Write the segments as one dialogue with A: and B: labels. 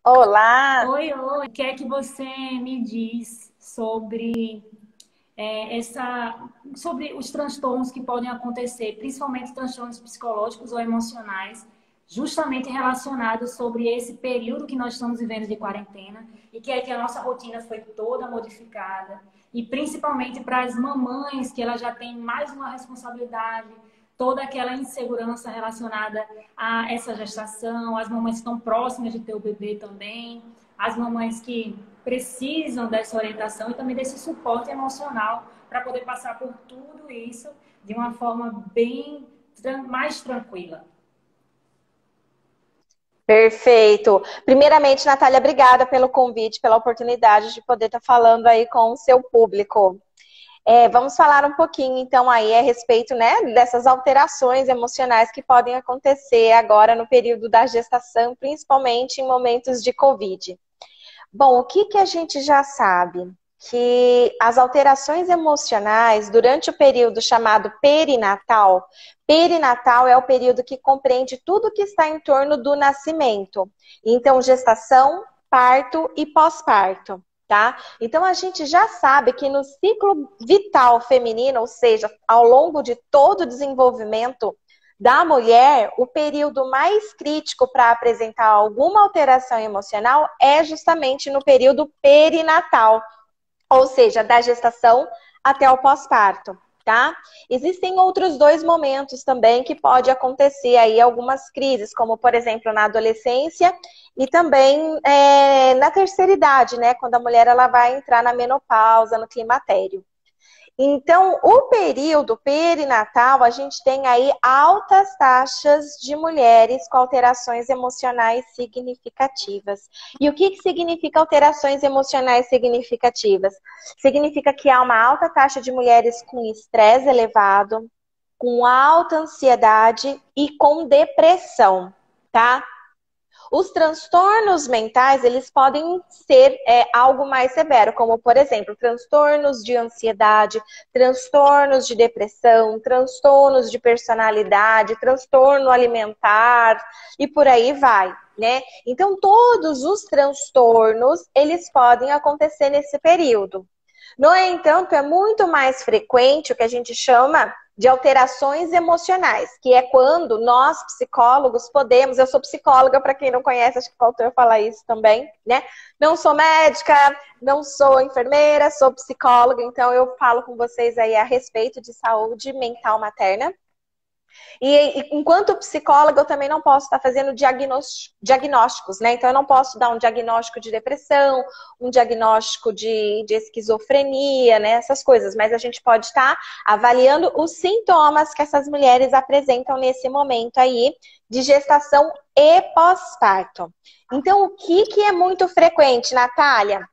A: Olá!
B: Oi, oi. O que é que você me diz sobre sobre os transtornos que podem acontecer, principalmente transtornos psicológicos ou emocionais, justamente relacionados sobre esse período que nós estamos vivendo de quarentena e que é que a nossa rotina foi toda modificada e principalmente para as mamães que elas já têm mais uma responsabilidade, toda aquela insegurança relacionada a essa gestação, as mamães que estão próximas de ter o bebê também, as mamães que precisam dessa orientação e também desse suporte emocional para poder passar por tudo isso de uma forma bem mais tranquila.
A: Perfeito. Primeiramente, Natália, obrigada pelo convite, pela oportunidade de poder estar falando aí com o seu público. Vamos falar um pouquinho, então, aí a respeito, né, dessas alterações emocionais que podem acontecer agora no período da gestação, principalmente em momentos de Covid. Bom, o que que a gente já sabe? Que as alterações emocionais durante o período chamado perinatal, perinatal é o período que compreende tudo que está em torno do nascimento. Então, gestação, parto e pós-parto, tá? Então, a gente já sabe que no ciclo vital feminino, ou seja, ao longo de todo o desenvolvimento da mulher, o período mais crítico para apresentar alguma alteração emocional é justamente no período perinatal, ou seja, da gestação até o pós-parto, tá? Existem outros dois momentos também que pode acontecer aí algumas crises, como por exemplo na adolescência e também na terceira idade, né? Quando a mulher ela vai entrar na menopausa, no climatério. Então, o período perinatal, a gente tem aí altas taxas de mulheres com alterações emocionais significativas. E o que significa alterações emocionais significativas? Significa que há uma alta taxa de mulheres com estresse elevado, com alta ansiedade e com depressão, tá? Os transtornos mentais, eles podem ser algo mais severo, como, por exemplo, transtornos de ansiedade, transtornos de depressão, transtornos de personalidade, transtorno alimentar e por aí vai, né? Então, todos os transtornos, eles podem acontecer nesse período. No entanto, é muito mais frequente o que a gente chama de alterações emocionais, que é quando nós, psicólogos, podemos... Eu sou psicóloga, para quem não conhece, acho que faltou eu falar isso também, né? Não sou médica, não sou enfermeira, sou psicóloga, então eu falo com vocês aí a respeito de saúde mental materna. E enquanto psicóloga, eu também não posso estar fazendo diagnósticos, né? Então, eu não posso dar um diagnóstico de depressão, um diagnóstico de esquizofrenia, né? Essas coisas. Mas a gente pode estar avaliando os sintomas que essas mulheres apresentam nesse momento aí de gestação e pós-parto. Então, o que que é muito frequente, Natália?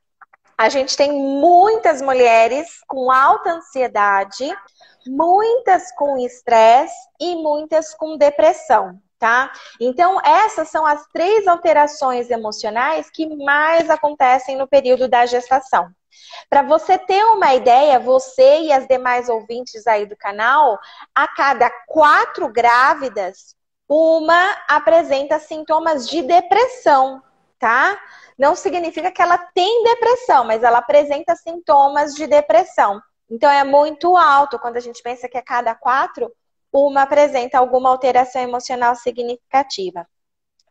A: A gente tem muitas mulheres com alta ansiedade, muitas com estresse e muitas com depressão, tá? Então, essas são as três alterações emocionais que mais acontecem no período da gestação. Para você ter uma ideia, você e as demais ouvintes aí do canal, a cada 4 grávidas, uma apresenta sintomas de depressão, tá? Não significa que ela tem depressão, mas ela apresenta sintomas de depressão. Então é muito alto quando a gente pensa que a cada 4, uma apresenta alguma alteração emocional significativa.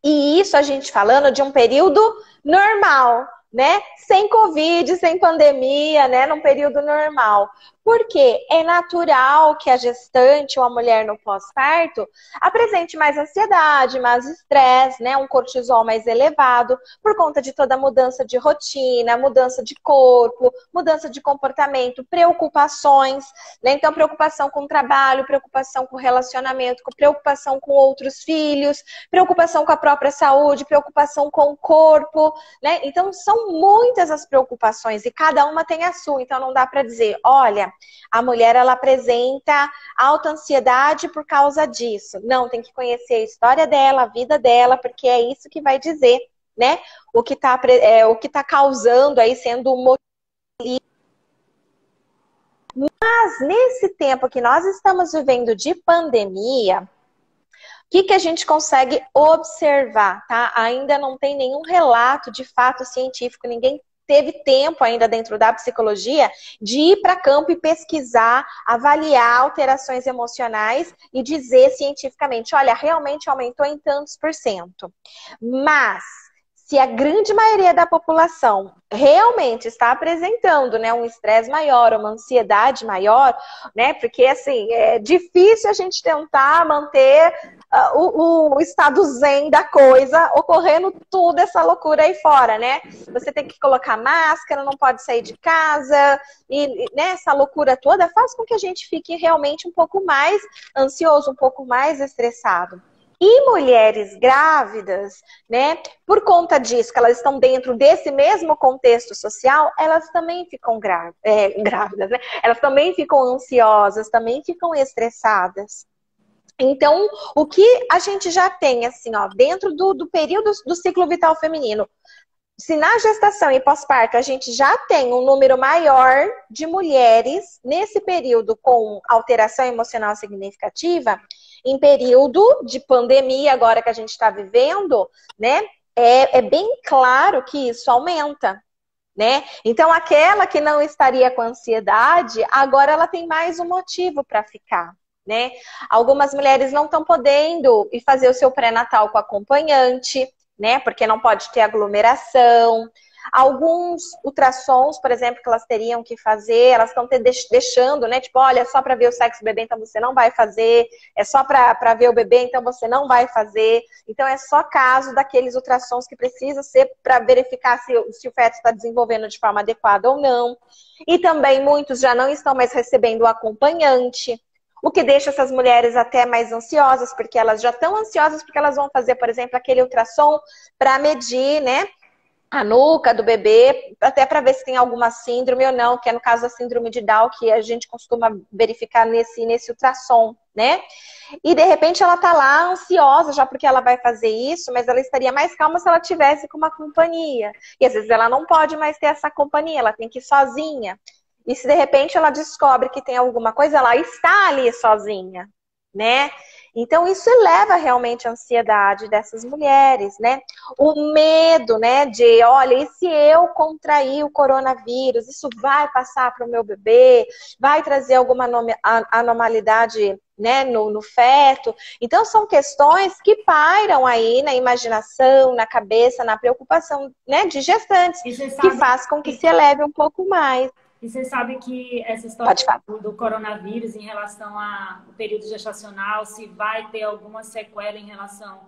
A: E isso a gente falando de um período normal, né? Sem Covid, sem pandemia, né? Num período normal. Porque é natural que a gestante ou a mulher no pós-parto apresente mais ansiedade, mais estresse, né? Um cortisol mais elevado, por conta de toda a mudança de rotina, mudança de corpo, mudança de comportamento, preocupações, né? Então, preocupação com o trabalho, preocupação com o relacionamento, preocupação com outros filhos, preocupação com a própria saúde, preocupação com o corpo, né? Então, são muitas as preocupações e cada uma tem a sua. Então, não dá para dizer, olha, a mulher ela apresenta alta ansiedade por causa disso. Não, tem que conhecer a história dela, a vida dela, porque é isso que vai dizer, né? O que tá causando aí sendo o motivo. Mas nesse tempo que nós estamos vivendo de pandemia, que a gente consegue observar, tá? Ainda não tem nenhum relato de fato científico, ninguém teve tempo ainda dentro da psicologia de ir para campo e pesquisar, avaliar alterações emocionais e dizer cientificamente, olha, realmente aumentou em tantos por cento. Mas se a grande maioria da população realmente está apresentando, né, um estresse maior, uma ansiedade maior, né, porque assim, é difícil a gente tentar manter o estado zen da coisa, ocorrendo tudo essa loucura aí fora, né? Você tem que colocar máscara, não pode sair de casa, e né, essa loucura toda faz com que a gente fique realmente um pouco mais ansioso, um pouco mais estressado. E mulheres grávidas, né, por conta disso, que elas estão dentro desse mesmo contexto social, elas também ficam grávidas, né? Elas também ficam ansiosas, também ficam estressadas. Então, o que a gente já tem, assim, ó, dentro do período do ciclo vital feminino, se na gestação e pós-parto a gente já tem um número maior de mulheres nesse período com alteração emocional significativa, em período de pandemia, agora que a gente está vivendo, né, é bem claro que isso aumenta, né? Então, aquela que não estaria com ansiedade, agora ela tem mais um motivo para ficar, né? Algumas mulheres não estão podendo ir fazer o seu pré-natal com acompanhante, né? Porque não pode ter aglomeração. Alguns ultrassons, por exemplo, que elas teriam que fazer, elas estão deixando, né? Tipo, olha, é só para ver o sexo do bebê, então você não vai fazer. É só para ver o bebê, então você não vai fazer. Então é só caso daqueles ultrassons que precisa ser para verificar se o feto está desenvolvendo de forma adequada ou não. E também muitos já não estão mais recebendo o acompanhante. O que deixa essas mulheres até mais ansiosas, porque elas já estão ansiosas porque elas vão fazer, por exemplo, aquele ultrassom para medir, né, a nuca do bebê, até para ver se tem alguma síndrome ou não, que é no caso da síndrome de Down, que a gente costuma verificar nesse ultrassom, né? E de repente ela tá lá ansiosa já porque ela vai fazer isso, mas ela estaria mais calma se ela tivesse com uma companhia. E às vezes ela não pode mais ter essa companhia, ela tem que ir sozinha. E se de repente ela descobre que tem alguma coisa, ela está ali sozinha, né? Então isso eleva realmente a ansiedade dessas mulheres, né? O medo, né, de, olha, e se eu contrair o coronavírus, isso vai passar para o meu bebê, vai trazer alguma anormalidade, né, no feto. Então são questões que pairam aí na imaginação, na cabeça, na preocupação, né, de gestantes, que faz com que se eleve um pouco mais.
B: E você sabe que essa história do coronavírus em relação ao período gestacional, se vai ter alguma sequela em relação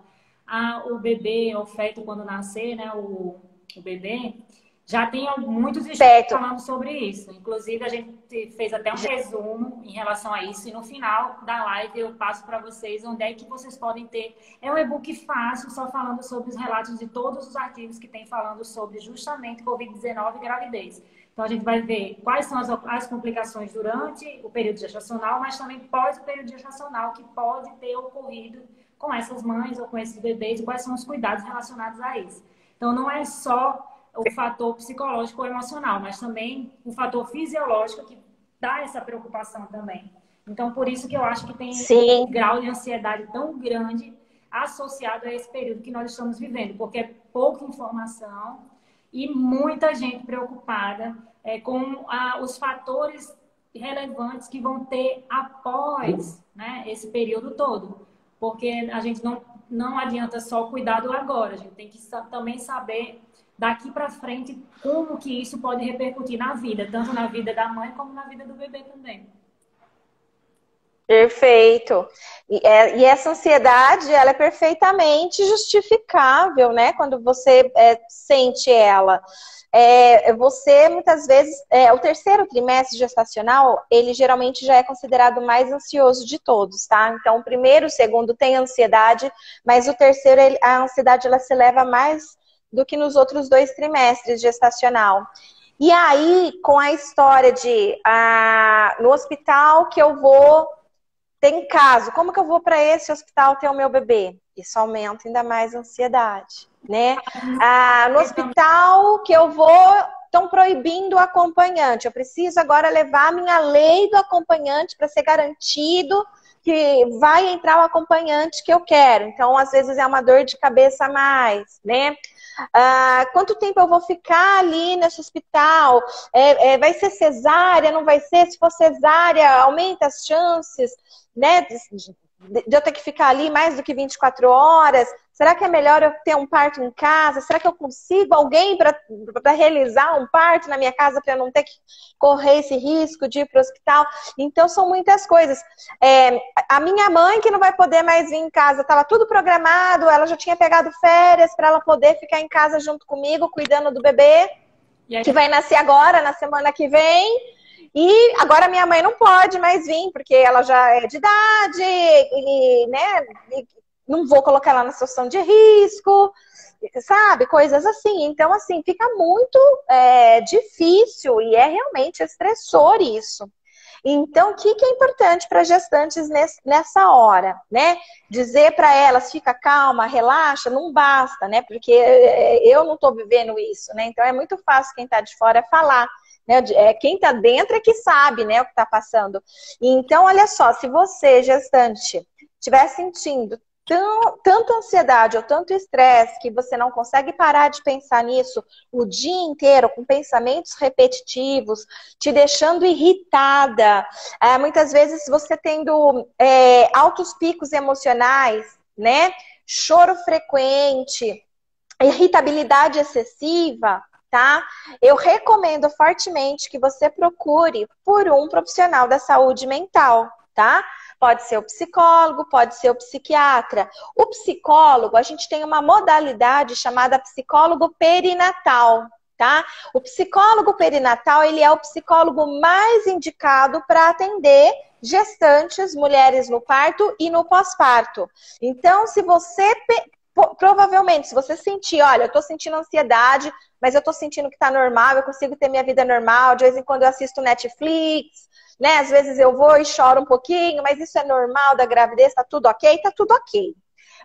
B: ao bebê, ao feto quando nascer, né, o bebê, já tem muitos estudos falando sobre isso. Inclusive, a gente fez até um resumo em relação a isso. E no final da live eu passo para vocês onde é que vocês podem ter. É um e-book fácil, só falando sobre os relatos de todos os artigos que tem falando sobre justamente Covid-19 e gravidez. Então, a gente vai ver quais são as complicações durante o período gestacional, mas também pós o período gestacional que pode ter ocorrido com essas mães ou com esses bebês e quais são os cuidados relacionados a isso. Então, não é só o fator psicológico ou emocional, mas também o fator fisiológico que dá essa preocupação também. Então, por isso que eu acho que tem um grau de ansiedade tão grande associado a esse período que nós estamos vivendo, porque é pouca informação e muita gente preocupada com os fatores relevantes que vão ter após, né, esse período todo. Porque a gente não adianta só cuidar do agora, a gente tem que também saber daqui para frente como que isso pode repercutir na vida, tanto na vida da mãe como na vida do bebê também.
A: Perfeito. E essa ansiedade, ela é perfeitamente justificável, né? Quando você sente ela. Você, muitas vezes, o terceiro trimestre gestacional, ele geralmente já é considerado o mais ansioso de todos, tá? Então, o primeiro, o segundo tem ansiedade, mas o terceiro, a ansiedade, ela se eleva mais do que nos outros 2 trimestres gestacional. E aí, com a história de no hospital que eu vou, tem caso, como que eu vou para esse hospital ter o meu bebê? Isso aumenta ainda mais a ansiedade, né? No hospital que eu vou, estão proibindo o acompanhante. Eu preciso agora levar a minha lei do acompanhante para ser garantido, que vai entrar o acompanhante que eu quero. Então, às vezes é uma dor de cabeça a mais, né? Quanto tempo eu vou ficar ali nesse hospital? Vai ser cesárea, não vai ser? Se for cesárea, aumenta as chances, né, de eu ter que ficar ali mais do que 24 horas? Será que é melhor eu ter um parto em casa? Será que eu consigo alguém para realizar um parto na minha casa para eu não ter que correr esse risco de ir para o hospital? Então, são muitas coisas. A minha mãe, que não vai poder mais vir em casa, estava tudo programado, ela já tinha pegado férias para ela poder ficar em casa junto comigo, cuidando do bebê, que vai nascer agora, na semana que vem. E agora minha mãe não pode mais vir, porque ela já é de idade, né? Não vou colocar ela na situação de risco, sabe? Coisas assim. Então, assim, fica muito difícil e é realmente estressor isso. Então, o que é importante para gestantes nessa hora, né? Dizer para elas, fica calma, relaxa, não basta, né? Porque eu não estou vivendo isso, né? Então, é muito fácil quem está de fora falar. Né? Quem está dentro é que sabe, né, o que está passando. Então, olha só, se você, gestante, estiver sentindo tanto ansiedade ou tanto estresse que você não consegue parar de pensar nisso o dia inteiro, com pensamentos repetitivos, te deixando irritada, muitas vezes você tendo altos picos emocionais, né? Choro frequente, irritabilidade excessiva, tá? Eu recomendo fortemente que você procure por um profissional da saúde mental, tá? Pode ser o psicólogo, pode ser o psiquiatra. O psicólogo, a gente tem uma modalidade chamada psicólogo perinatal, tá? O psicólogo perinatal, ele é o psicólogo mais indicado para atender gestantes, mulheres no parto e no pós-parto. Então, se você provavelmente, se você sentir, olha, eu tô sentindo ansiedade, mas eu tô sentindo que tá normal, eu consigo ter minha vida normal, de vez em quando eu assisto Netflix, né? Às vezes eu vou e choro um pouquinho, mas isso é normal da gravidez, tá tudo ok? Tá tudo ok.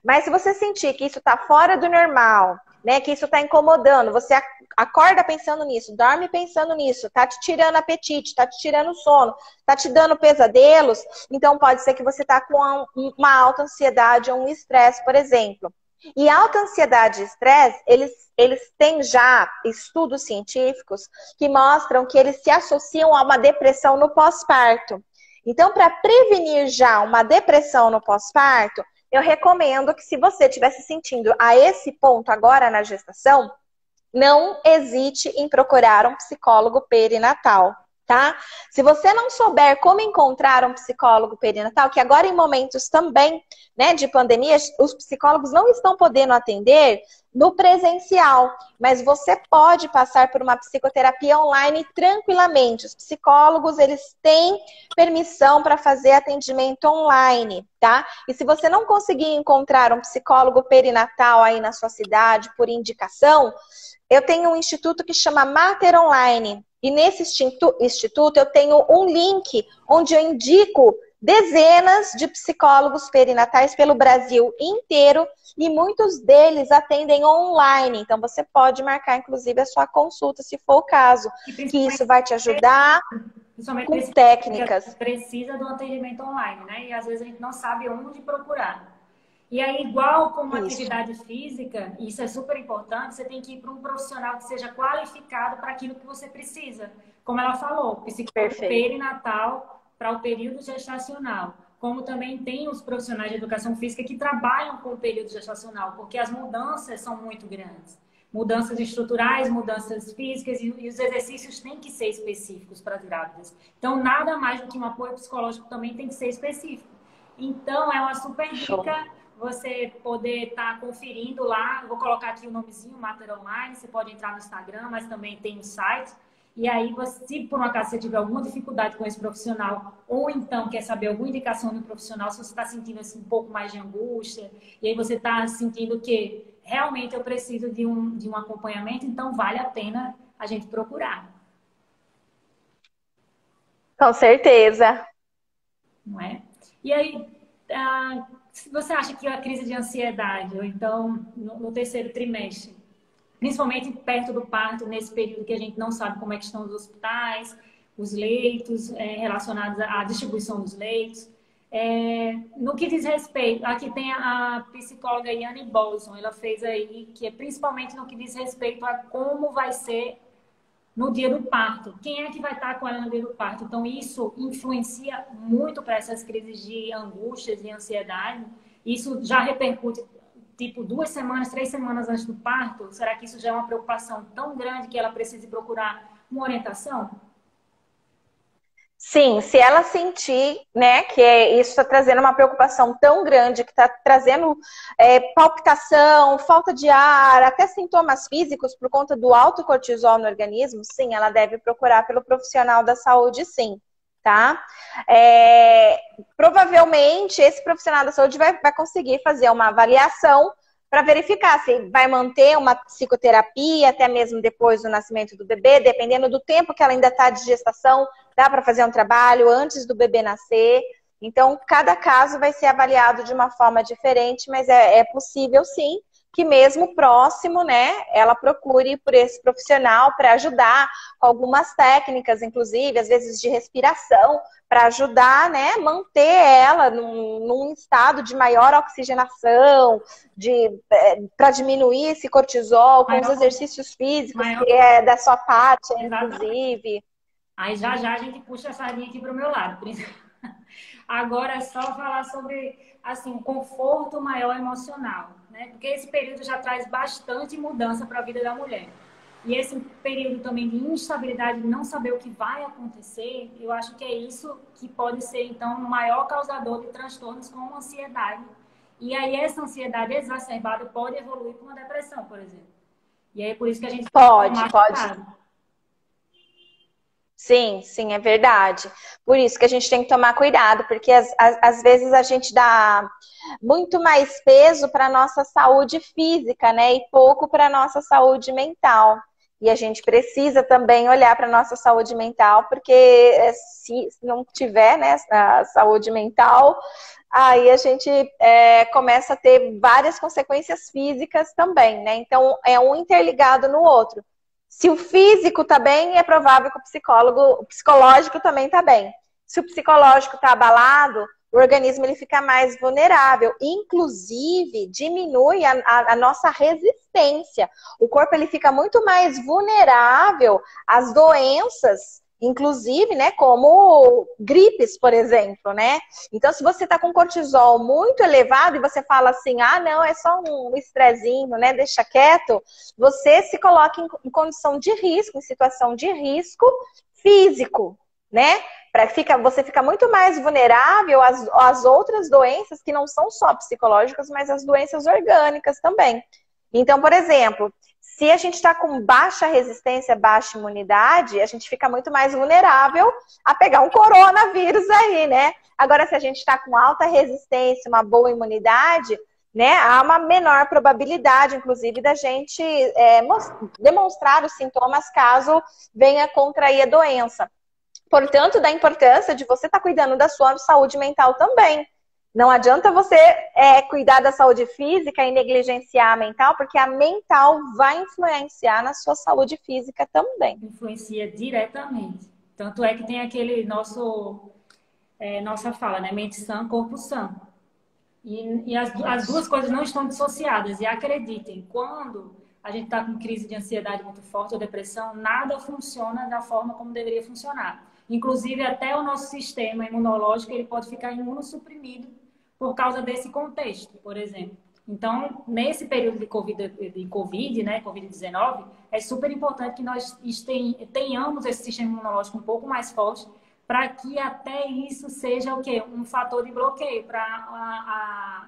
A: Mas se você sentir que isso tá fora do normal, né? Que isso tá incomodando, você acorda pensando nisso, dorme pensando nisso, tá te tirando apetite, tá te tirando sono, tá te dando pesadelos, então pode ser que você tá com uma alta ansiedade ou um estresse, por exemplo. E alta ansiedade e estresse, eles têm já estudos científicos que mostram que eles se associam a uma depressão no pós-parto. Então, para prevenir já uma depressão no pós-parto, eu recomendo que, se você estiver se sentindo a esse ponto agora na gestação, não hesite em procurar um psicólogo perinatal, tá? Se você não souber como encontrar um psicólogo perinatal, que agora em momentos também, né, de pandemia, os psicólogos não estão podendo atender no presencial, mas você pode passar por uma psicoterapia online tranquilamente. Os psicólogos, eles têm permissão para fazer atendimento online, tá? E se você não conseguir encontrar um psicólogo perinatal aí na sua cidade por indicação, eu tenho um instituto que chama Mater Online. E nesse instituto eu tenho um link onde eu indico dezenas de psicólogos perinatais pelo Brasil inteiro e muitos deles atendem online. Então você pode marcar, inclusive, a sua consulta, se for o caso, que isso vai te ajudar com técnicas.
B: Precisa do atendimento online, né? E às vezes a gente não sabe onde procurar. E aí, igual como atividade física, isso é super importante, você tem que ir para um profissional que seja qualificado para aquilo que você precisa. Como ela falou, psicólogo perinatal para o período gestacional. Como também tem os profissionais de educação física que trabalham com o período gestacional, porque as mudanças são muito grandes. Mudanças estruturais, mudanças físicas e os exercícios têm que ser específicos para as grávidas. Então, nada mais do que um apoio psicológico também tem que ser específico. Então, é uma super dica você poder estar conferindo lá. Eu vou colocar aqui o nomezinho, Mater Online. Você pode entrar no Instagram, mas também tem o site. E aí, se por um acaso você tiver alguma dificuldade com esse profissional, ou então quer saber alguma indicação do profissional, se você está sentindo assim, um pouco mais de angústia, e aí você está sentindo que realmente eu preciso de um acompanhamento, então vale a pena a gente procurar.
A: Com certeza.
B: Não é? E aí, você acha que a crise de ansiedade, ou então no terceiro trimestre, principalmente perto do parto, nesse período que a gente não sabe como é que estão os hospitais, os leitos, relacionados à distribuição dos leitos, No que diz respeito, aqui tem a psicóloga Yane Bolson, ela fez aí, que é principalmente no que diz respeito a como vai ser no dia do parto. Quem é que vai estar com ela no dia do parto? Então, isso influencia muito para essas crises de angústias e ansiedade. Isso já repercute, tipo, 2 semanas, 3 semanas antes do parto? Será que isso já é uma preocupação tão grande que ela precise procurar uma orientação?
A: Sim, se ela sentir, né, que isso está trazendo uma preocupação tão grande, que está trazendo palpitação, falta de ar, até sintomas físicos por conta do alto cortisol no organismo, sim, ela deve procurar pelo profissional da saúde, sim, tá? Provavelmente esse profissional da saúde vai conseguir fazer uma avaliação para verificar se vai manter uma psicoterapia até mesmo depois do nascimento do bebê, dependendo do tempo que ela ainda está de gestação, dá para fazer um trabalho antes do bebê nascer. Então, cada caso vai ser avaliado de uma forma diferente, mas é possível sim que mesmo próximo, né, ela procure por esse profissional para ajudar com algumas técnicas, inclusive, às vezes de respiração, para ajudar, né, manter ela num estado de maior oxigenação, para diminuir esse cortisol com os
B: Maior,
A: exercícios físicos,
B: maior,
A: que é da sua parte,
B: exatamente.
A: inclusive.
B: Aí já já a gente puxa a sardinha aqui para o meu lado. Agora é só falar sobre assim, um conforto maior emocional, né? Porque esse período já traz bastante mudança para a vida da mulher. E esse período também de instabilidade, de não saber o que vai acontecer, eu acho que é isso que pode ser, então, o maior causador de transtornos como ansiedade. E aí essa ansiedade exacerbada pode evoluir para uma depressão, por exemplo. E aí é por isso que a gente tem que
A: Pode,
B: tomar
A: pode.
B: cuidado.
A: Sim, sim, é verdade. Por isso que a gente tem que tomar cuidado, porque às vezes a gente dá muito mais peso para a nossa saúde física, né? E pouco para a nossa saúde mental. E a gente precisa também olhar para a nossa saúde mental, porque se não tiver, né, a saúde mental, aí a gente começa a ter várias consequências físicas também, né? Então é um interligado no outro. Se o físico está bem, é provável que o psicológico também está bem. Se o psicológico está abalado, o organismo ele fica mais vulnerável. Inclusive, diminui a nossa resistência. O corpo ele fica muito mais vulnerável às doenças, inclusive, né, como gripes, por exemplo, né? Então, se você está com cortisol muito elevado e você fala assim, ah, não, é só um estressinho, né, deixa quieto, você se coloca em condição de risco, em situação de risco físico, né? Você fica muito mais vulnerável às outras doenças que não são só psicológicas, mas as doenças orgânicas também. Então, por exemplo, se a gente está com baixa resistência, baixa imunidade, a gente fica muito mais vulnerável a pegar um coronavírus aí, né? Agora, se a gente está com alta resistência, uma boa imunidade, né, há uma menor probabilidade, inclusive, da gente demonstrar os sintomas caso venha contrair a doença. Portanto, da importância de você estar cuidando da sua saúde mental também. Não adianta você cuidar da saúde física e negligenciar a mental, porque a mental vai influenciar na sua saúde física também.
B: Influencia diretamente. Tanto é que tem aquele nossa fala, né? Mente sã, corpo sã. E as duas coisas não estão dissociadas. E acreditem, quando a gente está com crise de ansiedade muito forte ou depressão, nada funciona da forma como deveria funcionar. Inclusive, até o nosso sistema imunológico ele pode ficar imunossuprimido por causa desse contexto, por exemplo. Então, nesse período de COVID, né, Covid-19, é super importante que nós tenhamos esse sistema imunológico um pouco mais forte para que até isso seja o quê? Um fator de bloqueio para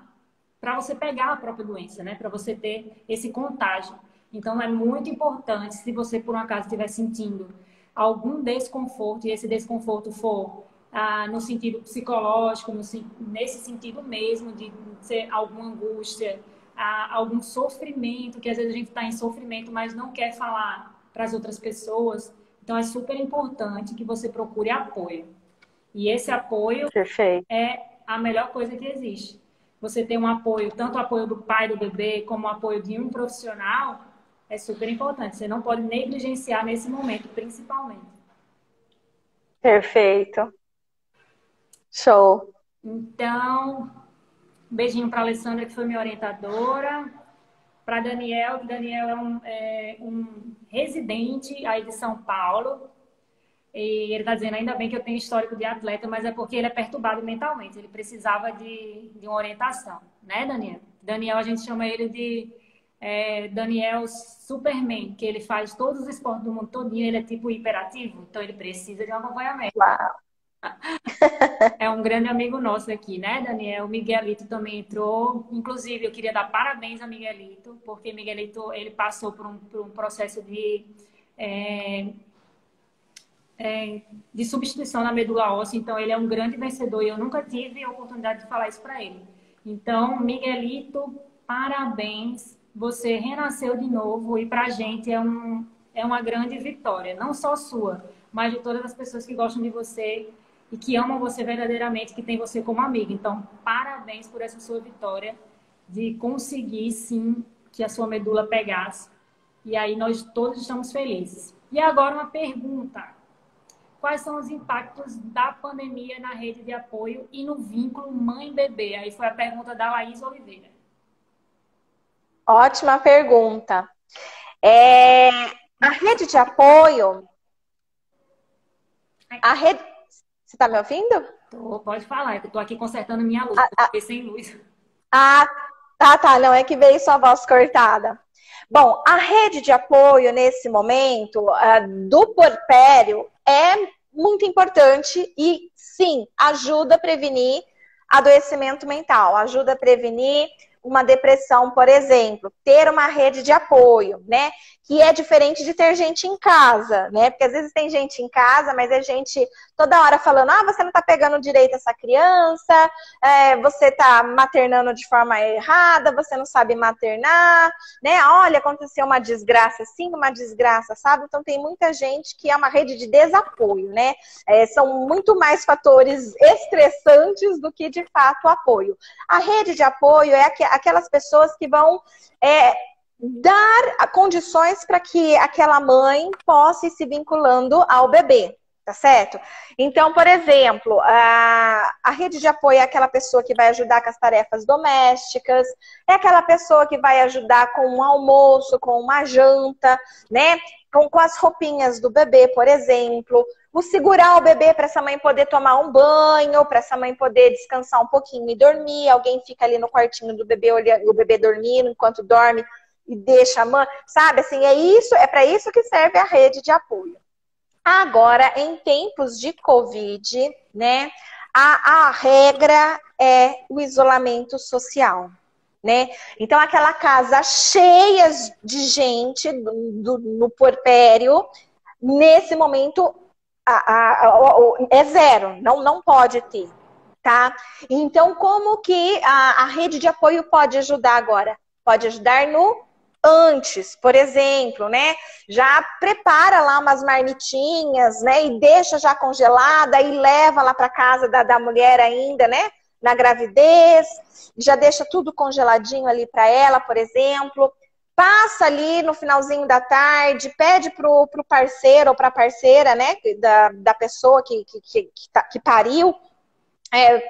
B: você pegar a própria doença, né? Para você ter esse contágio. Então, é muito importante, se você, por um acaso, estiver sentindo algum desconforto, e esse desconforto for no sentido psicológico, nesse sentido mesmo, de ser alguma angústia, algum sofrimento, que às vezes a gente está em sofrimento, mas não quer falar para as outras pessoas. Então, é super importante que você procure apoio. E esse apoio
A: Perfeito.
B: é a melhor coisa que existe. Você ter um apoio, tanto o apoio do pai do bebê, como o apoio de um profissional, é super importante. Você não pode negligenciar nesse momento, principalmente.
A: Perfeito. Show.
B: Então, um beijinho para a Alessandra, que foi minha orientadora. Para Daniel, que Daniel é um residente aí de São Paulo. E ele está dizendo, ainda bem que eu tenho histórico de atleta, mas é porque ele é perturbado mentalmente. Ele precisava de uma orientação, né, Daniel? Daniel, a gente chama ele de Daniel Superman, que ele faz todos os esportes do mundo todinho, ele é tipo hiperativo, então ele precisa de um acompanhamento.
A: Uau.
B: É um grande amigo nosso aqui, né, Daniel? O Miguelito também entrou. Inclusive, eu queria dar parabéns a Miguelito, porque Miguelito, ele passou por um processo de substituição na medula óssea, então ele é um grande vencedor e eu nunca tive a oportunidade de falar isso para ele. Então, Miguelito, parabéns, você renasceu de novo e para a gente é uma grande vitória, não só sua, mas de todas as pessoas que gostam de você e que amam você verdadeiramente, que tem você como amiga. Então, parabéns por essa sua vitória de conseguir, sim, que a sua medula pegasse. E aí nós todos estamos felizes. E agora uma pergunta. Quais são os impactos da pandemia na rede de apoio e no vínculo mãe-bebê? Aí foi a pergunta da Laís Oliveira.
A: Ótima pergunta. A rede de apoio... Você está me ouvindo?
B: Pode falar, eu estou aqui consertando minha luz, porque fiquei sem luz.
A: Tá, não, é que veio sua voz cortada. Bom, a rede de apoio nesse momento do puerpério é muito importante e, sim, ajuda a prevenir adoecimento mental, ajuda a prevenir uma depressão, por exemplo, ter uma rede de apoio, né? Que é diferente de ter gente em casa, né? Porque às vezes tem gente em casa, mas é gente toda hora falando, você não tá pegando direito essa criança, você tá maternando de forma errada, você não sabe maternar, né? Olha, aconteceu uma desgraça assim, uma desgraça, sabe? Então tem muita gente que é uma rede de desapoio, né? São muito mais fatores estressantes do que de fato o apoio. A rede de apoio é aquelas pessoas que vão dar condições para que aquela mãe possa ir se vinculando ao bebê, tá certo? Então, por exemplo, a rede de apoio é aquela pessoa que vai ajudar com as tarefas domésticas, é aquela pessoa que vai ajudar com um almoço, com uma janta, né? Com as roupinhas do bebê, por exemplo. O segurar o bebê para essa mãe poder tomar um banho, para essa mãe poder descansar um pouquinho e dormir. Alguém fica ali no quartinho do bebê, olhando o bebê dormindo enquanto dorme e deixa a mãe, sabe? Assim, é para isso que serve a rede de apoio. Agora, em tempos de Covid, né, a regra é o isolamento social, né? Então, aquela casa cheia de gente no puerpério, nesse momento é zero, não pode ter, tá? Então, como que a rede de apoio pode ajudar agora? Pode ajudar no antes, por exemplo, né? Já prepara lá umas marmitinhas, né? E deixa já congelada e leva lá para casa da mulher ainda, né? Na gravidez, já deixa tudo congeladinho ali para ela, por exemplo. Passa ali no finalzinho da tarde, pede pro parceiro ou pra parceira, né? Da pessoa que pariu,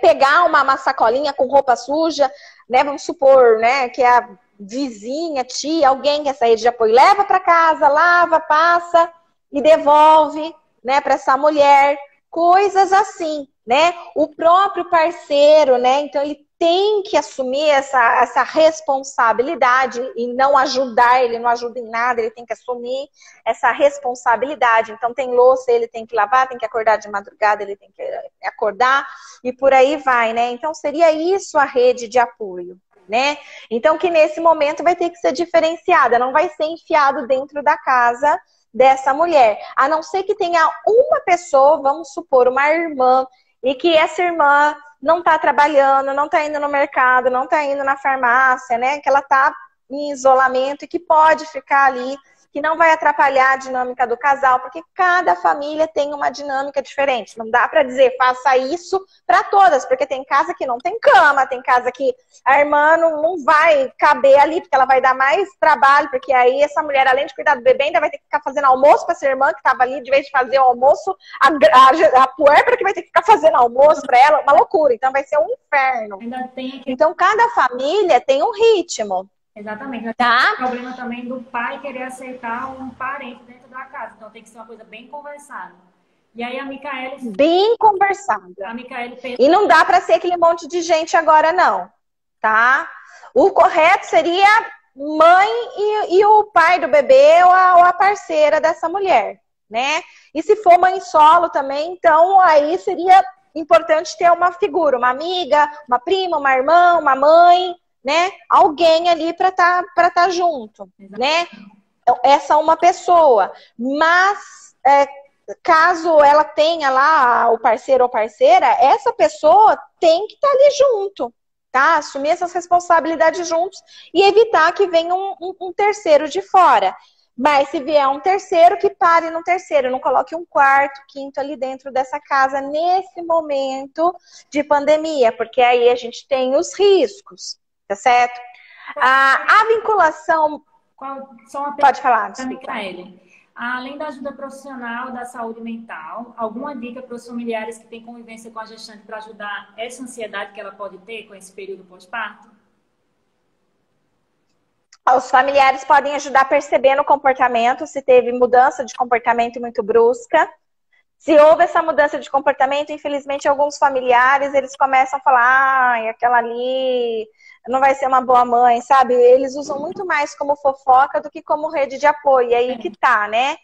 A: pegar uma sacolinha com roupa suja, né? Vamos supor, né? Que é a vizinha, tia, alguém que é essa rede de apoio leva para casa, lava, passa e devolve, né, para essa mulher, coisas assim, né? O próprio parceiro, né? Então ele tem que assumir essa responsabilidade e não ajudar, ele não ajuda em nada, ele tem que assumir essa responsabilidade. Então tem louça, ele tem que lavar, tem que acordar de madrugada, ele tem que acordar e por aí vai, né? Então seria isso a rede de apoio, né? Então que nesse momento vai ter que ser diferenciada, não vai ser enfiado dentro da casa dessa mulher, a não ser que tenha uma pessoa, vamos supor, uma irmã, e que essa irmã não está trabalhando, não está indo no mercado, não está indo na farmácia, né? Que ela está em isolamento e que pode ficar ali que não vai atrapalhar a dinâmica do casal, porque cada família tem uma dinâmica diferente. Não dá para dizer, faça isso para todas, porque tem casa que não tem cama, tem casa que a irmã não vai caber ali, porque ela vai dar mais trabalho, porque aí essa mulher, além de cuidar do bebê, ainda vai ter que ficar fazendo almoço para essa irmã que estava ali, de vez de fazer o almoço, a puérpera que vai ter que ficar fazendo almoço para ela, uma loucura. Então vai ser um inferno. Então cada família tem um ritmo.
B: Exatamente.
A: Tá?
B: O problema também do pai querer aceitar um parente dentro da casa. Então tem que ser uma coisa bem conversada. E aí a Micaele...
A: Bem conversada. E não dá para ser aquele monte de gente agora, não. Tá? O correto seria mãe e o pai do bebê ou a parceira dessa mulher, né? E se for mãe solo também, então aí seria importante ter uma figura, uma amiga, uma prima, uma irmã, uma mãe, né? Alguém ali para tá junto, né? Então, essa é uma pessoa. Mas caso ela tenha lá o parceiro ou parceira, essa pessoa tem que estar ali junto, tá? Assumir essas responsabilidades juntos e evitar que venha um terceiro de fora. Mas se vier um terceiro, que pare no terceiro, não coloque um quarto, quinto ali dentro dessa casa nesse momento de pandemia, porque aí a gente tem os riscos. Tá certo? A vinculação... Pode falar,
B: Micaele. Além da ajuda profissional da saúde mental, alguma dica para os familiares que têm convivência com a gestante para ajudar essa ansiedade que ela pode ter com esse período pós-parto?
A: Os familiares podem ajudar percebendo o comportamento, se teve mudança de comportamento muito brusca. Se houve essa mudança de comportamento, infelizmente, alguns familiares, eles começam a falar, ai, aquela ali não vai ser uma boa mãe, sabe? Eles usam muito mais como fofoca do que como rede de apoio. E aí que tá, né?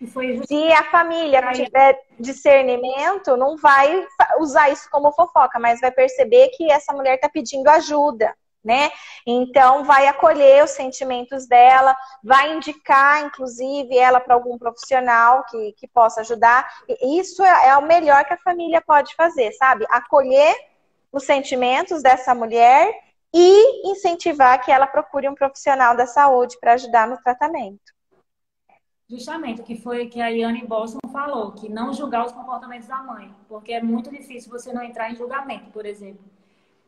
A: Se a família não tiver discernimento, não vai usar isso como fofoca, mas vai perceber que essa mulher tá pedindo ajuda, né? Então, vai acolher os sentimentos dela, vai indicar, inclusive, ela para algum profissional que possa ajudar. E isso é o melhor que a família pode fazer, sabe? Acolher os sentimentos dessa mulher e incentivar que ela procure um profissional da saúde para ajudar no tratamento.
B: Justamente, o que foi que a Iane Bolson falou, que não julgar os comportamentos da mãe, porque é muito difícil você não entrar em julgamento, por exemplo.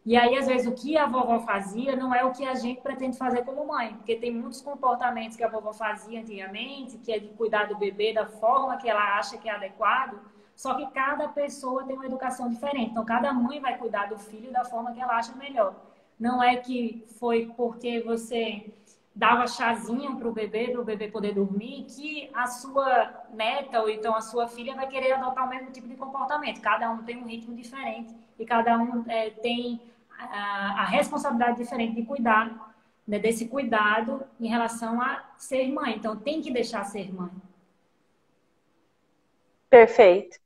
B: E aí, às vezes, o que a vovó fazia não é o que a gente pretende fazer como mãe. Porque tem muitos comportamentos que a vovó fazia antigamente, que é de cuidar do bebê da forma que ela acha que é adequado. Só que cada pessoa tem uma educação diferente. Então, cada mãe vai cuidar do filho da forma que ela acha melhor. Não é que foi porque você dava chazinho para o bebê poder dormir, que a sua neta ou então a sua filha vai querer adotar o mesmo tipo de comportamento. Cada um tem um ritmo diferente e cada um tem a responsabilidade diferente de cuidar, né, desse cuidado em relação a ser mãe. Então, tem que deixar ser mãe.
A: Perfeito.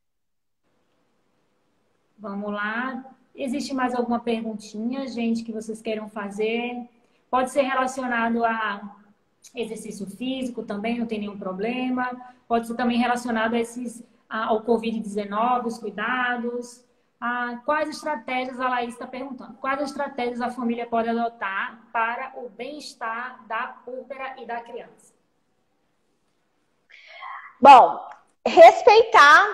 B: Vamos lá. Existe mais alguma perguntinha, gente, que vocês queiram fazer? Pode ser relacionado a exercício físico também, não tem nenhum problema. Pode ser também relacionado ao Covid-19, os cuidados. Quais estratégias, a Laís está perguntando, quais estratégias a família pode adotar para o bem-estar da púrpura e da criança?
A: Bom, respeitar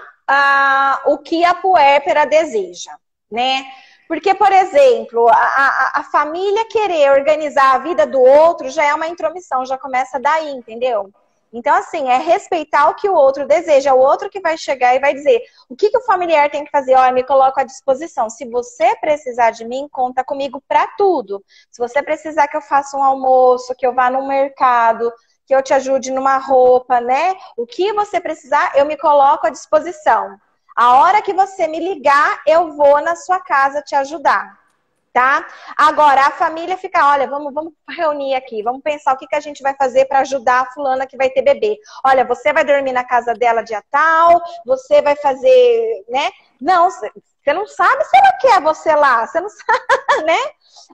A: o que a puérpera deseja, né? Porque, por exemplo, a família querer organizar a vida do outro já é uma intromissão, já começa daí, entendeu? Então, assim, é respeitar o que o outro deseja. O outro que vai chegar e vai dizer o que o familiar tem que fazer. Olha, me coloco à disposição. Se você precisar de mim, conta comigo para tudo. Se você precisar que eu faça um almoço, que eu vá no mercado, que eu te ajude numa roupa, né? O que você precisar, eu me coloco à disposição. A hora que você me ligar, eu vou na sua casa te ajudar. Tá? Agora, a família fica, olha, vamos reunir aqui, vamos pensar o que a gente vai fazer para ajudar a fulana que vai ter bebê. Olha, você vai dormir na casa dela dia tal, você vai fazer, né? Não, você não sabe se ela quer você lá, você não sabe, né?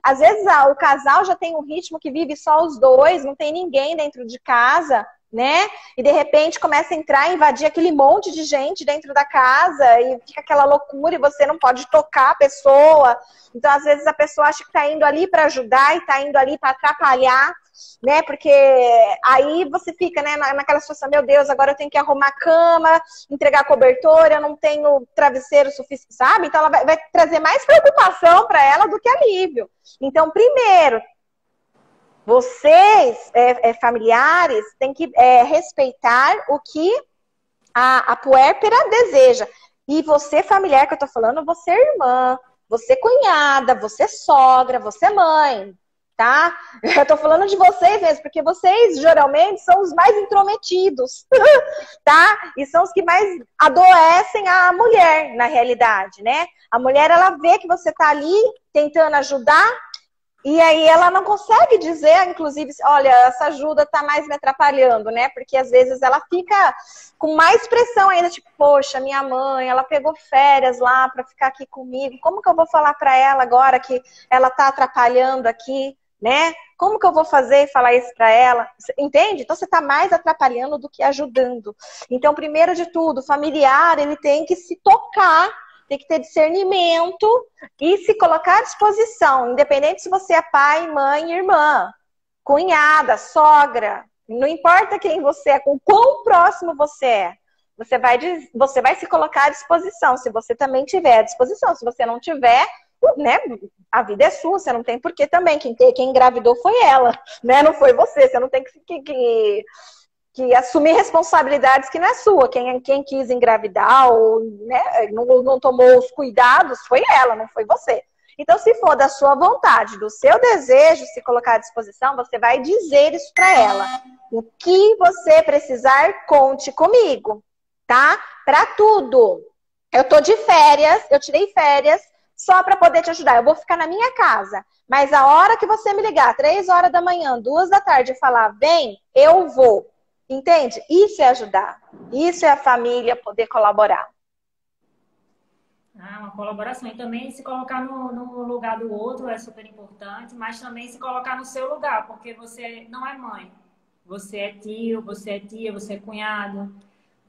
A: Às vezes o casal já tem um ritmo que vive só os dois, não tem ninguém dentro de casa, né? E de repente começa a entrar, invadir aquele monte de gente dentro da casa e fica aquela loucura e você não pode tocar a pessoa. Então, às vezes, a pessoa acha que está indo ali para ajudar e está indo ali para atrapalhar, né? Porque aí você fica, né, naquela situação, meu Deus, agora eu tenho que arrumar a cama, entregar cobertor, eu não tenho travesseiro suficiente, sabe? Então, ela vai trazer mais preocupação para ela do que alívio. Então, primeiro, vocês, familiares, têm que respeitar o que a puérpera deseja. E você, familiar que eu tô falando, você é irmã, você é cunhada, você é sogra, você é mãe, tá? Eu tô falando de vocês mesmo, porque vocês, geralmente, são os mais intrometidos, tá? E são os que mais adoecem a mulher, na realidade, né? A mulher, ela vê que você tá ali tentando ajudar, e aí ela não consegue dizer, inclusive, olha, essa ajuda tá mais me atrapalhando, né? Porque às vezes ela fica com mais pressão ainda, tipo, poxa, minha mãe, ela pegou férias lá pra ficar aqui comigo, como que eu vou falar pra ela agora que ela tá atrapalhando aqui, né? Como que eu vou fazer e falar isso pra ela? Entende? Então você tá mais atrapalhando do que ajudando. Então, primeiro de tudo, o familiar, ele tem que se tocar, tem que ter discernimento e se colocar à disposição, independente se você é pai, mãe, irmã, cunhada, sogra, não importa quem você é, com quão próximo você é, você vai se colocar à disposição, se você também tiver à disposição. Se você não tiver, né, a vida é sua, você não tem porquê também. Quem engravidou foi ela, né? Não foi você. Você não tem que assumir responsabilidades que não é sua. Quem quis engravidar ou, né, não tomou os cuidados foi ela, não foi você. Então, se for da sua vontade, do seu desejo se colocar à disposição, você vai dizer isso para ela. O que você precisar, conte comigo, tá? Para tudo. Eu tô de férias, eu tirei férias só para poder te ajudar. Eu vou ficar na minha casa, mas a hora que você me ligar, 3 horas da manhã, 2 da tarde, e falar, vem, eu vou. Entende? Isso é ajudar. Isso é a família poder colaborar.
B: Uma colaboração. E também se colocar no lugar do outro é super importante, mas também se colocar no seu lugar, porque você não é mãe. Você é tio, você é tia, você é cunhado,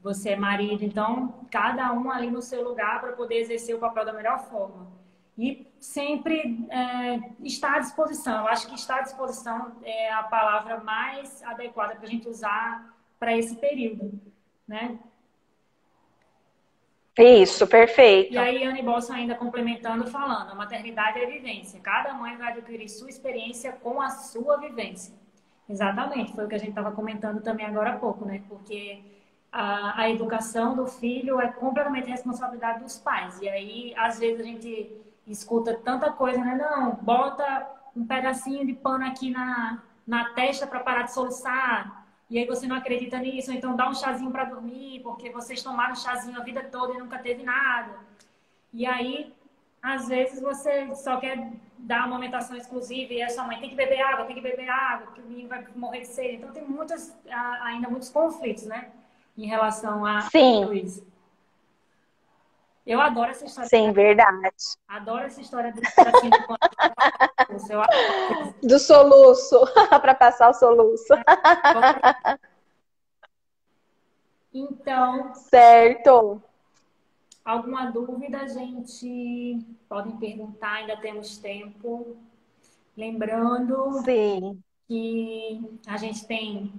B: você é marido. Então, cada um ali no seu lugar para poder exercer o papel da melhor forma. E sempre estar à disposição. Eu acho que estar à disposição é a palavra mais adequada para a gente usar para esse período, né?
A: Isso, perfeito.
B: E aí, Anne Bolson ainda complementando, falando, a maternidade é vivência. Cada mãe vai adquirir sua experiência com a sua vivência. Exatamente, foi o que a gente estava comentando também agora há pouco, né? Porque a educação do filho é completamente responsabilidade dos pais. E aí, às vezes, a gente escuta tanta coisa, né? Não, bota um pedacinho de pano aqui na testa para parar de soluçar. E aí você não acredita nisso, ou então dá um chazinho para dormir, porque vocês tomaram chazinho a vida toda e nunca teve nada. E aí, às vezes, você só quer dar uma amamentação exclusiva e a sua mãe tem que beber água, que o menino vai morrer de sede. Então, tem ainda muitos conflitos, né? Em relação a tudo isso. Eu adoro essa história.
A: Sim, verdade.
B: Adoro essa história do assim,
A: do soluço, para passar o soluço.
B: Então,
A: certo.
B: Alguma dúvida, gente? Podem perguntar, ainda temos tempo. Lembrando
A: Sim.
B: que a gente tem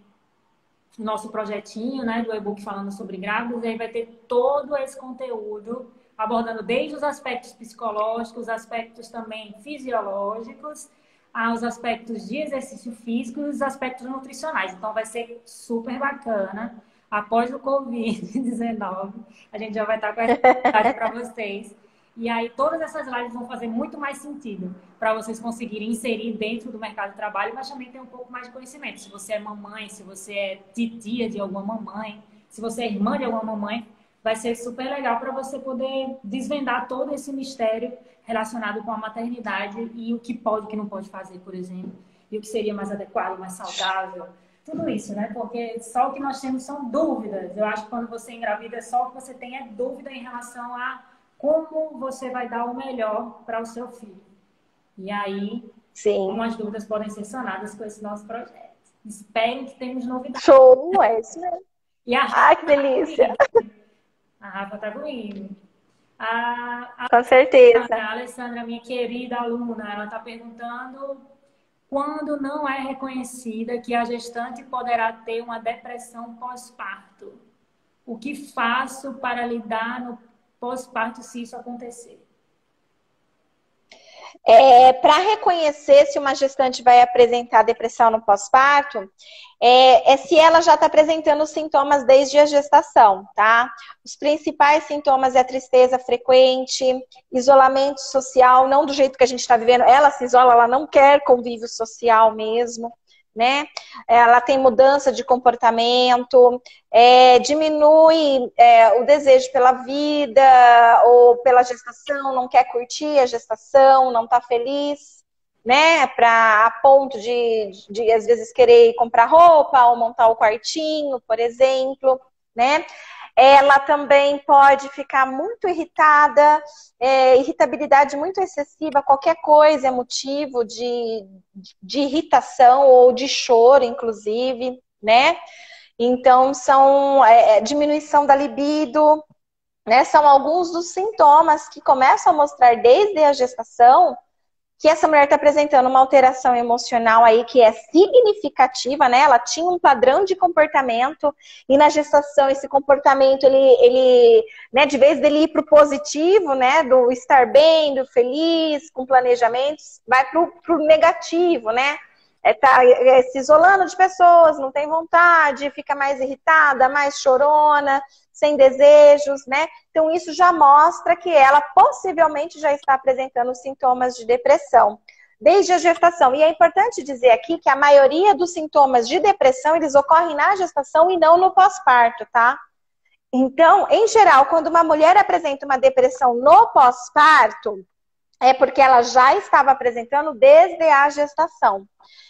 B: o nosso projetinho, né, do e-book falando sobre grávidas, e aí vai ter todo esse conteúdo abordando desde os aspectos psicológicos, os aspectos também fisiológicos, aos aspectos de exercício físico e os aspectos nutricionais. Então vai ser super bacana. Após o Covid-19, a gente já vai estar com essa novidade para vocês. E aí todas essas lives vão fazer muito mais sentido para vocês conseguirem inserir dentro do mercado de trabalho, mas também ter um pouco mais de conhecimento. Se você é mamãe, se você é titia de alguma mamãe, se você é irmã de alguma mamãe, vai ser super legal para você poder desvendar todo esse mistério relacionado com a maternidade e o que pode e o que não pode fazer, por exemplo, e o que seria mais adequado, mais saudável. Tudo isso, né? Porque só o que nós temos são dúvidas. Eu acho que quando você engravida, só o que você tem é dúvida em relação a como você vai dar o melhor para o seu filho. E aí, algumas dúvidas podem ser sanadas com esse nosso projeto. Esperem que temos novidades.
A: Show, é isso mesmo.
B: E a
A: Ai,
B: Rafa
A: que
B: tá
A: delícia.
B: comigo. A Rafa tá comigo. A
A: Com certeza.
B: a Alessandra, minha querida aluna, ela está perguntando quando não é reconhecida que a gestante poderá ter uma depressão pós-parto. O que faço para lidar no pós-parto se isso acontecer?
A: Para reconhecer se uma gestante vai apresentar depressão no pós-parto, se ela já está apresentando os sintomas desde a gestação, tá? Os principais sintomas é a tristeza frequente, isolamento social, não do jeito que a gente está vivendo. Ela se isola, ela não quer convívio social mesmo, né? Ela tem mudança de comportamento, diminui o desejo pela vida ou pela gestação, não quer curtir a gestação, não está feliz, né? A ponto de às vezes querer comprar roupa ou montar o quartinho, por exemplo, né? Ela também pode ficar muito irritada, irritabilidade muito excessiva, qualquer coisa é motivo de irritação ou de choro, inclusive, né? Então, são diminuição da libido, né? São alguns dos sintomas que começam a mostrar desde a gestação que essa mulher está apresentando uma alteração emocional aí que é significativa, né? Ela tinha um padrão de comportamento e na gestação esse comportamento, ele né, de vez dele ir para o positivo, né, do estar bem, do feliz, com planejamentos, vai para o negativo, né? Tá se isolando de pessoas, não tem vontade, fica mais irritada, mais chorona, sem desejos, né? Então, isso já mostra que ela possivelmente já está apresentando sintomas de depressão desde a gestação. E é importante dizer aqui que a maioria dos sintomas de depressão, eles ocorrem na gestação e não no pós-parto, tá? Então, em geral, quando uma mulher apresenta uma depressão no pós-parto, é porque ela já estava apresentando desde a gestação.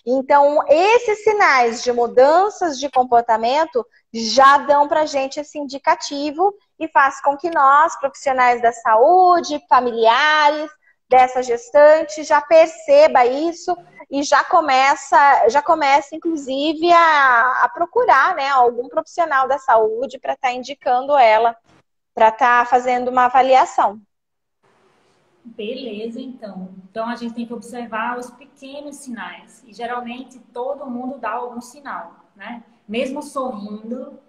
A: Então, esses sinais de mudanças de comportamento já dão para a gente esse indicativo e faz com que nós, profissionais da saúde, familiares dessa gestante, já perceba isso e já começa inclusive, a procurar, né, algum profissional da saúde para estar indicando ela, para estar fazendo uma avaliação.
B: Beleza, então. Então a gente tem que observar os pequenos sinais. E geralmente todo mundo dá algum sinal, né? Mesmo sorrindo,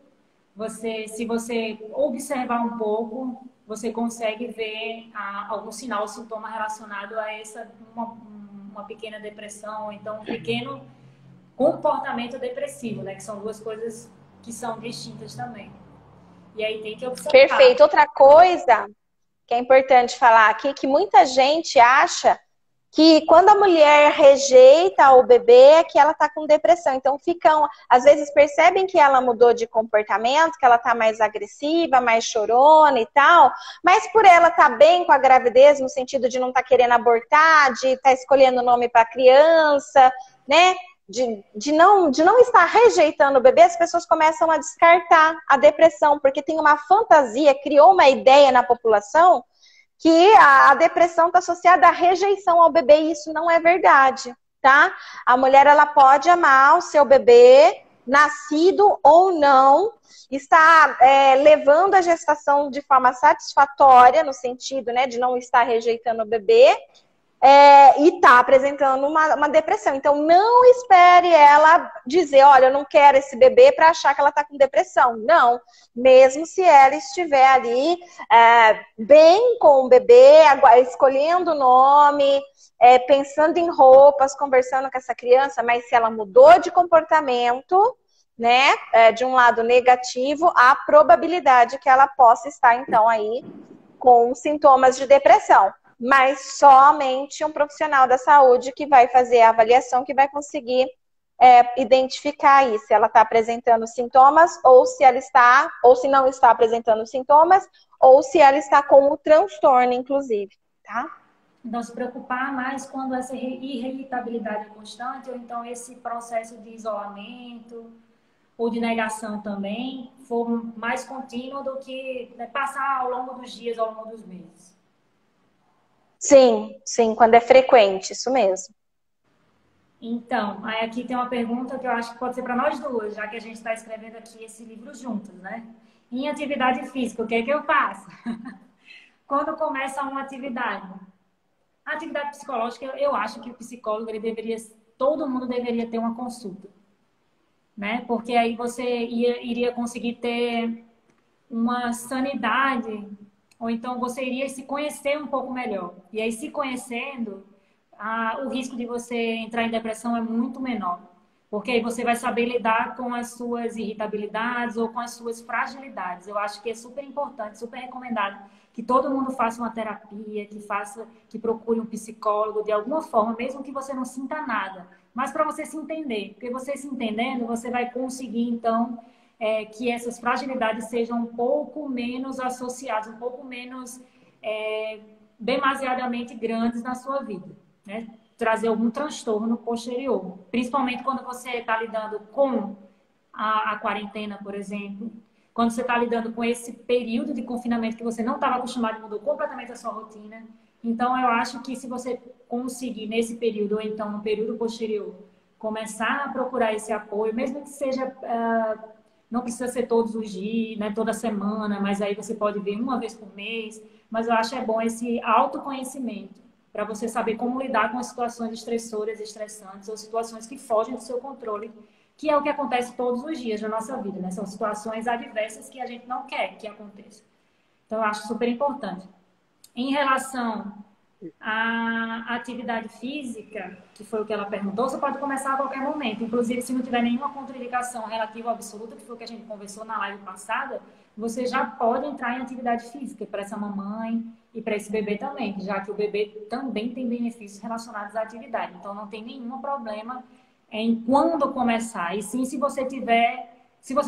B: se você observar um pouco, você consegue ver algum sinal, sintoma relacionado a uma pequena depressão, ou então um pequeno comportamento depressivo, né? Que são duas coisas que são distintas também. E aí tem que observar.
A: Perfeito. Outra coisa que é importante falar aqui, que muita gente acha que quando a mulher rejeita o bebê é que ela está com depressão. Então às vezes percebem que ela mudou de comportamento, que ela está mais agressiva, mais chorona e tal, mas por ela estar bem com a gravidez, no sentido de não estar querendo abortar, de estar escolhendo o nome para a criança, né? De não estar rejeitando o bebê, as pessoas começam a descartar a depressão, porque tem uma fantasia, criou uma ideia na população que a depressão está associada à rejeição ao bebê, e isso não é verdade, tá? A mulher, ela pode amar o seu bebê, nascido ou não, está levando a gestação de forma satisfatória, no sentido, né, de não estar rejeitando o bebê, e está apresentando uma depressão. Então, não espere ela dizer, olha, eu não quero esse bebê para achar que ela está com depressão. Não. Mesmo se ela estiver ali bem com o bebê, escolhendo o nome, pensando em roupas, conversando com essa criança, mas se ela mudou de comportamento, né, de um lado negativo, há probabilidade que ela possa estar, então, aí com sintomas de depressão. Mas somente um profissional da saúde que vai fazer a avaliação, que vai conseguir identificar aí se ela está apresentando sintomas, ou se ela está, ou se não está apresentando sintomas, ou se ela está com o transtorno, inclusive, tá?
B: Então, se preocupar mais quando essa irritabilidade é constante, ou então esse processo de isolamento ou de negação também for mais contínuo do que passar ao longo dos dias, ao longo dos meses.
A: Sim, quando é frequente, isso mesmo.
B: Então, aí aqui tem uma pergunta que eu acho que pode ser para nós duas, já que a gente está escrevendo aqui esse livro juntos, né? Em atividade física, o que é que eu faço? Quando começa uma atividade? A atividade psicológica, eu acho que o psicólogo, ele deveria, todo mundo deveria ter uma consulta, né? Porque aí você iria conseguir ter uma sanidade, ou então você iria se conhecer um pouco melhor. E aí, se conhecendo, o risco de você entrar em depressão é muito menor. Porque aí você vai saber lidar com as suas irritabilidades ou com as suas fragilidades. Eu acho que é super importante, super recomendado que todo mundo faça uma terapia, que procure um psicólogo de alguma forma, mesmo que você não sinta nada. Mas para você se entender. Porque você se entendendo, você vai conseguir, então, que essas fragilidades sejam um pouco menos associadas, um pouco menos demasiadamente grandes na sua vida, né? Trazer algum transtorno posterior, principalmente quando você está lidando com a quarentena, por exemplo, quando você está lidando com esse período de confinamento que você não estava acostumado, mudou completamente a sua rotina. Então, eu acho que se você conseguir nesse período, ou então no período posterior, começar a procurar esse apoio, mesmo que seja não precisa ser todos os dias, né, toda semana, mas aí você pode ver uma vez por mês. Mas eu acho bom esse autoconhecimento para você saber como lidar com as situações estressoras, estressantes ou situações que fogem do seu controle, que é o que acontece todos os dias da nossa vida, né? São situações adversas que a gente não quer que aconteça. Então, eu acho super importante. Em relação a atividade física, que foi o que ela perguntou, você pode começar a qualquer momento. Inclusive, se não tiver nenhuma contraindicação relativa ou absoluta, que foi o que a gente conversou na live passada, você já pode entrar em atividade física para essa mamãe e para esse bebê também, já que o bebê também tem benefícios relacionados à atividade. Então, não tem nenhum problema em quando começar. E sim, se você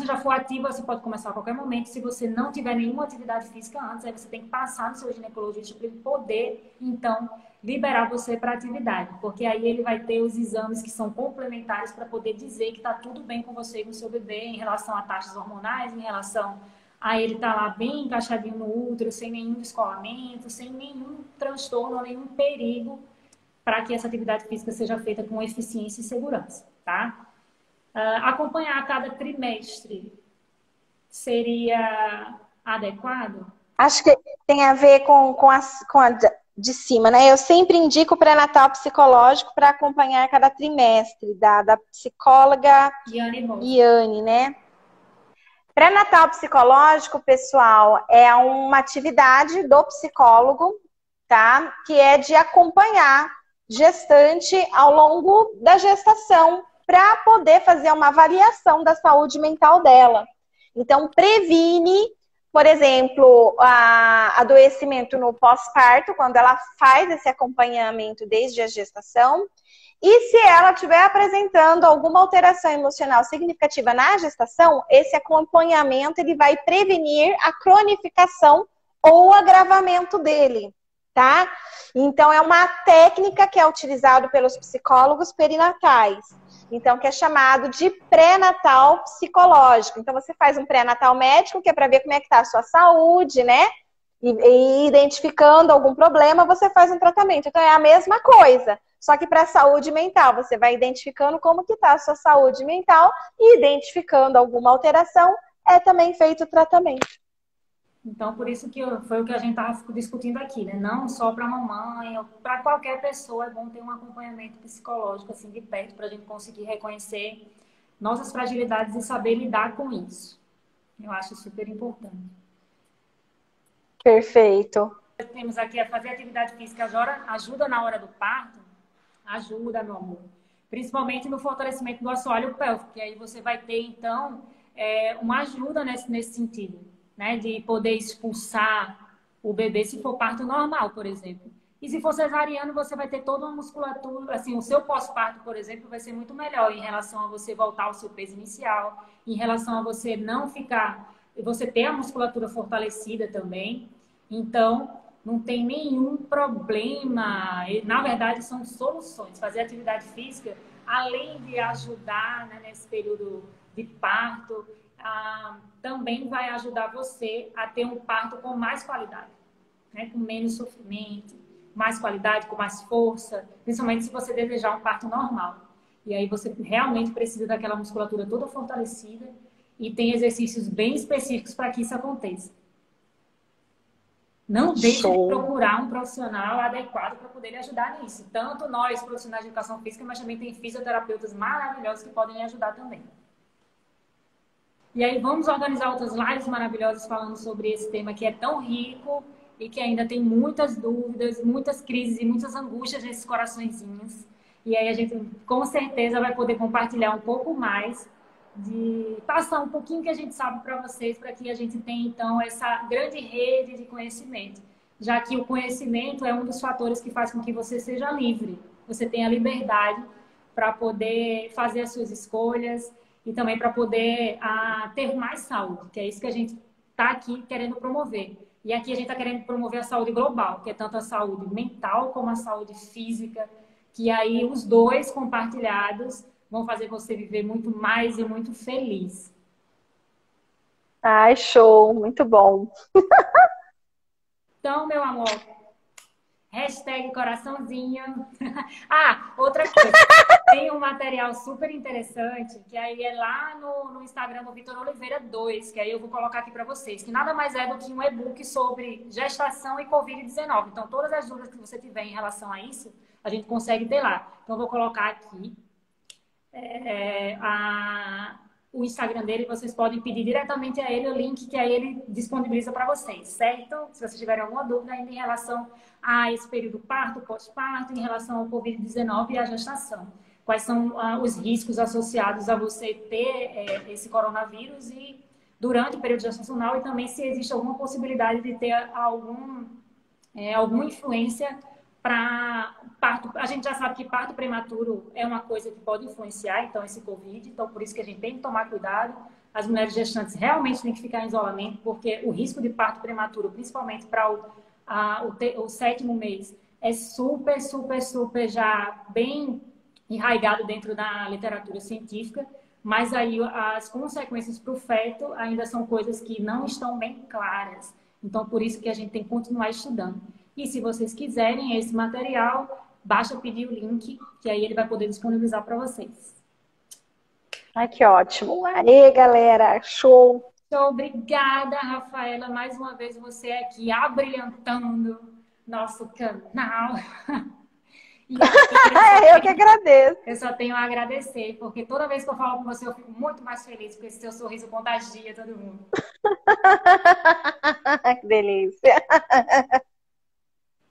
B: já for ativa, você pode começar a qualquer momento. Se você não tiver nenhuma atividade física antes, aí você tem que passar no seu ginecologista para ele poder, então, liberar você para a atividade. Porque aí ele vai ter os exames que são complementares para poder dizer que está tudo bem com você e com o seu bebê em relação a taxas hormonais, em relação a ele estar lá bem encaixadinho no útero, sem nenhum descolamento, sem nenhum transtorno, nenhum perigo, para que essa atividade física seja feita com eficiência e segurança, tá? Acompanhar a cada trimestre seria adequado?
A: Acho que tem a ver com a de cima, né? Eu sempre indico o pré-natal psicológico para acompanhar cada trimestre, da psicóloga Iane, né? Pré-natal psicológico, pessoal, é uma atividade do psicólogo, tá? Que é de acompanhar gestante ao longo da gestação para poder fazer uma avaliação da saúde mental dela. Então, previne, por exemplo, adoecimento no pós-parto, quando ela faz esse acompanhamento desde a gestação. E se ela estiver apresentando alguma alteração emocional significativa na gestação, esse acompanhamento ele vai prevenir a cronificação ou o agravamento dele, tá? Então, é uma técnica que é utilizada pelos psicólogos perinatais. Então, que é chamado de pré-natal psicológico. Então, você faz um pré-natal médico, que é para ver como é que está a sua saúde, né? E identificando algum problema, você faz um tratamento. Então, é a mesma coisa. Só que para a saúde mental, você vai identificando como que está a sua saúde mental e identificando alguma alteração, é também feito o tratamento.
B: Então, por isso que foi o que a gente estava discutindo aqui, né? Não só para a mamãe, para qualquer pessoa é bom ter um acompanhamento psicológico assim de perto para a gente conseguir reconhecer nossas fragilidades e saber lidar com isso. Eu acho super importante.
A: Perfeito.
B: Temos aqui a fazer atividade física ajuda na hora do parto? Ajuda, meu amor. Principalmente no fortalecimento do assoalho pélvico, que aí você vai ter, então, uma ajuda nesse sentido, né? De poder expulsar o bebê se for parto normal, por exemplo. E se for cesariano, você vai ter toda uma musculatura, assim, o seu pós-parto, por exemplo, vai ser muito melhor em relação a você voltar ao seu peso inicial, em relação a você não ficar, você ter a musculatura fortalecida também. Então, não tem nenhum problema. Na verdade, são soluções. Fazer atividade física, além de ajudar, né, nesse período de parto, também vai ajudar você a ter um parto com mais qualidade, né, com menos sofrimento, mais qualidade, com mais força, principalmente se você desejar um parto normal. E aí você realmente precisa daquela musculatura toda fortalecida e tem exercícios bem específicos para que isso aconteça. Não deixe de
A: Show.
B: procurar um profissional adequado para poder lhe ajudar nisso. Tanto nós, profissionais de educação física, mas também tem fisioterapeutas maravilhosos que podem lhe ajudar também. E aí vamos organizar outras lives maravilhosas falando sobre esse tema que é tão rico e que ainda tem muitas dúvidas, muitas crises e muitas angústias nesses coraçõezinhos. E aí a gente com certeza vai poder compartilhar um pouco mais, de passar um pouquinho que a gente sabe para vocês, para que a gente tenha então essa grande rede de conhecimento. Já que o conhecimento é um dos fatores que faz com que você seja livre. Você tenha liberdade para poder fazer as suas escolhas, e também para poder ter mais saúde, que é isso que a gente está aqui querendo promover. E aqui a gente está querendo promover a saúde global, que é tanto a saúde mental como a saúde física, que aí os dois compartilhados vão fazer você viver muito mais e muito feliz.
A: Ai, show, muito bom.
B: Então, meu amor, hashtag coraçãozinho. Ah, outra coisa. Tem um material super interessante, que aí é lá no Instagram do Vitor Oliveira 2, que aí eu vou colocar aqui para vocês, que nada mais é do que um e-book sobre gestação e Covid-19. Então, todas as dúvidas que você tiver em relação a isso, a gente consegue ter lá. Então, eu vou colocar aqui o Instagram dele, vocês podem pedir diretamente a ele o link que aí ele disponibiliza para vocês, certo? Se vocês tiverem alguma dúvida ainda em relação a esse período parto, pós-parto, em relação ao Covid-19 e à gestação. Quais são os riscos associados a você ter esse coronavírus e durante o período gestacional, e também se existe alguma possibilidade de ter alguma influência para parto. A gente já sabe que parto prematuro é uma coisa que pode influenciar, então, esse Covid. Então, por isso que a gente tem que tomar cuidado. As mulheres gestantes realmente têm que ficar em isolamento, porque o risco de parto prematuro, principalmente para o sétimo mês, é super, super, super já bem enraizado dentro da literatura científica. Mas aí as consequências para o feto ainda são coisas que não estão bem claras. Então, por isso que a gente tem que continuar estudando. E se vocês quiserem esse material, basta pedir o link, que aí ele vai poder disponibilizar para vocês.
A: Ai, que ótimo. Aê, galera, show.
B: Então, obrigada, Rafaela, mais uma vez você aqui abrilhantando nosso canal. E
A: Eu que agradeço.
B: eu só tenho a agradecer, porque toda vez que eu falo com você, eu fico muito mais feliz, porque esse seu sorriso contagia todo mundo.
A: Que delícia.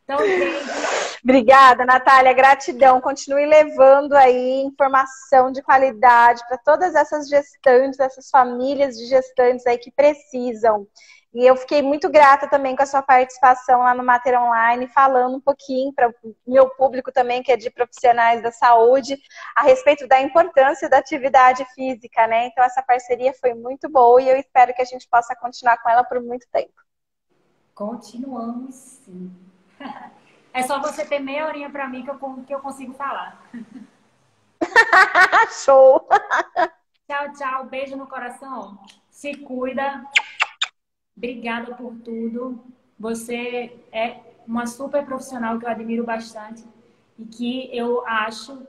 B: Então, gente...
A: Obrigada, Natália. Gratidão. Continue levando aí informação de qualidade para todas essas gestantes, essas famílias de gestantes aí que precisam. E eu fiquei muito grata também com a sua participação lá no Mater Online, falando um pouquinho para o meu público também, que é de profissionais da saúde, a respeito da importância da atividade física, né? Então, essa parceria foi muito boa e eu espero que a gente possa continuar com ela por muito tempo.
B: Continuamos, sim. É só você ter meia horinha para mim que eu consigo falar.
A: Show!
B: Tchau, tchau. Beijo no coração. Se cuida. Obrigada por tudo. Você é uma super profissional que eu admiro bastante e que eu acho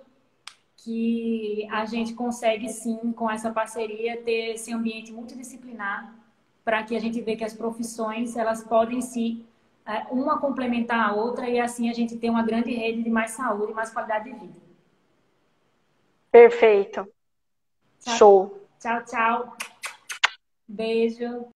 B: que a gente consegue sim, com essa parceria, ter esse ambiente multidisciplinar para que a gente veja que as profissões elas podem se uma complementar a outra e assim a gente ter uma grande rede de mais saúde e mais qualidade de vida.
A: Perfeito.
B: Tchau,
A: Show.
B: tchau, tchau. Beijo.